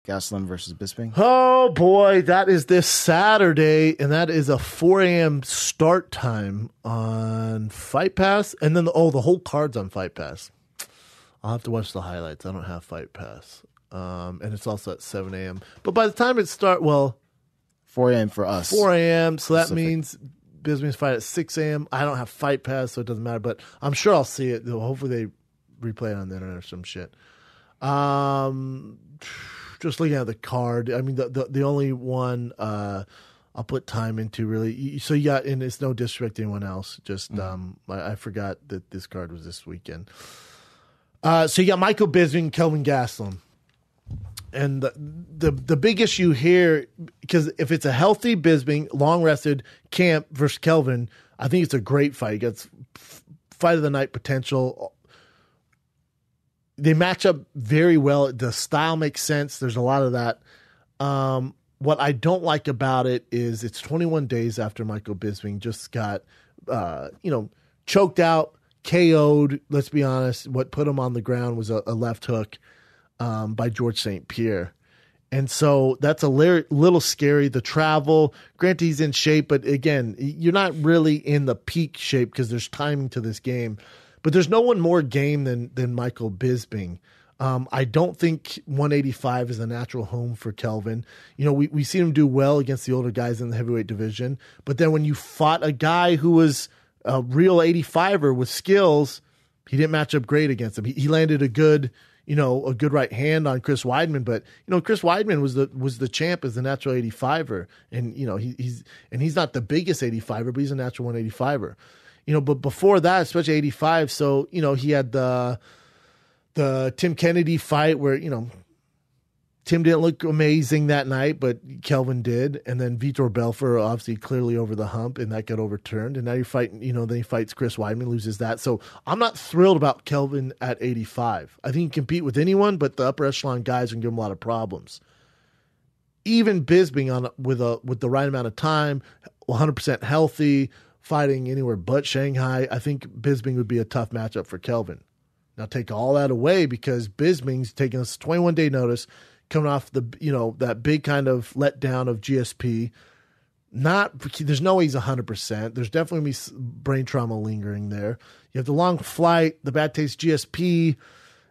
Gastelum versus Bisping. Oh, boy. That is this Saturday, and that is a 4 a.m. start time on Fight Pass. And then, the whole card's on Fight Pass. I'll have to watch the highlights. I don't have Fight Pass. And it's also at 7 a.m. But by the time it starts, 4 a.m. for us. 4 a.m. So that Pacific. means Bisping's fight at 6 a.m. I don't have Fight Pass, so it doesn't matter. But I'm sure I'll see it. Hopefully they replay it on the internet or some shit. Just looking at the card, I mean, the only one I'll put time into really. So you got, and it's no disrespect to anyone else. Just I forgot that this card was this weekend. So you got Michael Bisping, Kelvin Gastelum, and the big issue here, because if it's a healthy Bisping, long rested camp versus Kelvin, I think it's a great fight. It gets fight of the night potential. They match up very well. The style makes sense. There's a lot of that. What I don't like about it is it's 21 days after Michael Bisping just got, choked out, KO'd. Let's be honest. What put him on the ground was a left hook by George St. Pierre. And so that's a little scary. The travel, granted he's in shape, but again, you're not really in the peak shape because there's timing to this game. But there's no one more game than Michael Bisping. I don't think 185 is a natural home for Kelvin. We seen him do well against the older guys in the heavyweight division. But then when you fought a guy who was a real 85er with skills, he didn't match up great against him. He landed a good right hand on Chris Weidman. But Chris Weidman was the champ as the natural 85er, and he's not the biggest 85er, but he's a natural 185er. But before that, especially 85, so, he had the Tim Kennedy fight where, Tim didn't look amazing that night, but Kelvin did. And then Vitor Belfort obviously clearly over the hump, and that got overturned. And now you're fighting, then he fights Chris Weidman, loses that. So I'm not thrilled about Kelvin at 85. I think he can compete with anyone, but the upper echelon guys can give him a lot of problems. Even Bisping with the right amount of time, 100% healthy, fighting anywhere but Shanghai, I think Bisping would be a tough matchup for Kelvin. Now take all that away because Bisping's taking us 21-day notice, coming off that big kind of letdown of GSP. There's no way he's 100%. There's definitely going to be brain trauma lingering there. You have the long flight, the bad taste GSP,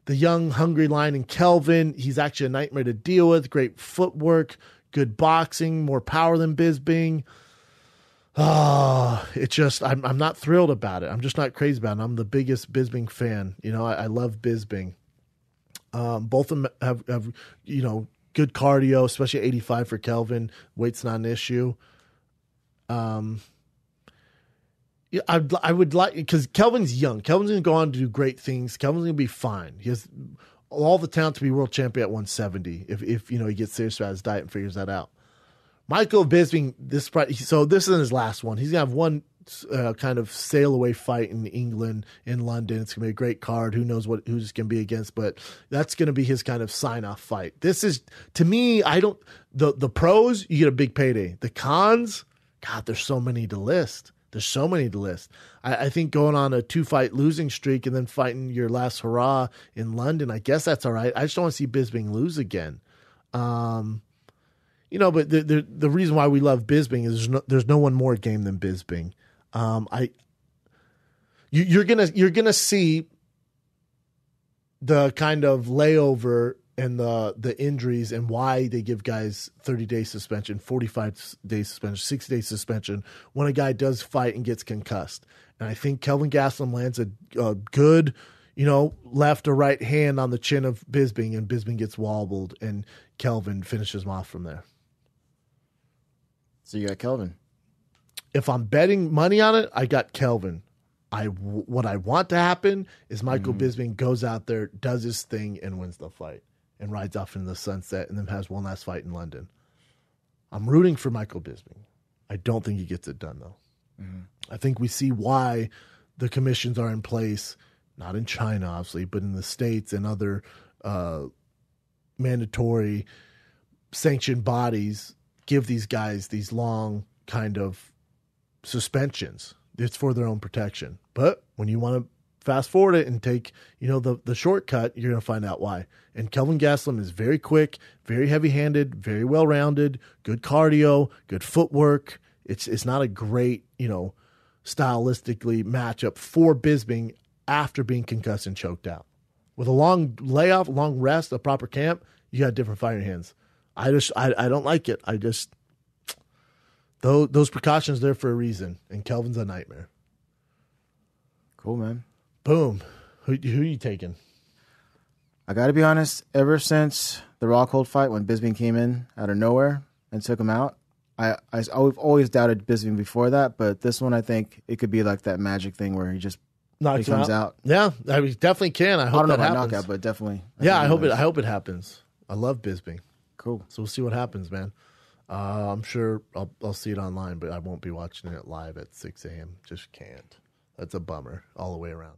the young, hungry line in Kelvin. He's actually a nightmare to deal with. Great footwork, good boxing, more power than Bisping. It's just, I'm not thrilled about it. I'm just not crazy about it. I'm the biggest Bisping fan. I love Bisping. Both of them have good cardio, especially 85 for Kelvin. Weight's not an issue. I would like, because Kelvin's young. Kelvin's going to go on to do great things. Kelvin's going to be fine. He has all the talent to be world champion at 170 if he gets serious about his diet and figures that out. Michael Bisping, so this is his last one. He's going to have one kind of sail away fight in England, in London. It's going to be a great card. Who knows who's going to be against, but that's going to be his kind of sign-off fight. This is, to me, the pros, you get a big payday. The cons, God, there's so many to list. I think going on a 2-fight losing streak and then fighting your last hurrah in London, I guess that's all right. I just don't want to see Bisping lose again. But the reason why we love Bisping is there's no one more game than Bisping. You're gonna see the kind of layover and the injuries and why they give guys 30-day suspension, 45-day suspension, 60-day suspension when a guy does fight and gets concussed. And I think Kelvin Gastelum lands a good, left or right hand on the chin of Bisping, and Bisping gets wobbled, and Kelvin finishes him off from there. So you got Kelvin. If I'm betting money on it, I got Kelvin. What I want to happen is Michael Bisping goes out there, does his thing, and wins the fight, and rides off into the sunset, and then has one last fight in London. I'm rooting for Michael Bisping. I don't think he gets it done, though. I think we see why the commissions are in place, not in China, obviously, but in the States and other mandatory sanctioned bodies give these guys these long kind of suspensions. It's for their own protection. But when you want to fast forward it and take, the shortcut, you're going to find out why. And Kelvin Gastelum is very quick, very heavy-handed, very well-rounded, good cardio, good footwork. It's not a great, stylistically matchup for Bisping after being concussed and choked out. With a long layoff, long rest, a proper camp, you got different fighting hands. I don't like it. Those precautions there for a reason, and Kelvin's a nightmare. Cool, man. Boom. Who you taking? I got to be honest, ever since the Rockhold fight when Bisping came in out of nowhere and took him out, I've always doubted Bisping before that, but this one I think it could be like that magic thing where he just comes out. Yeah, I mean, definitely can. I hope that happens. Knockout, but definitely. Yeah, I hope it happens. I love Bisping. Cool. So we'll see what happens, man. I'm sure I'll see it online, but I won't be watching it live at 6 a.m. Just can't. That's a bummer all the way around.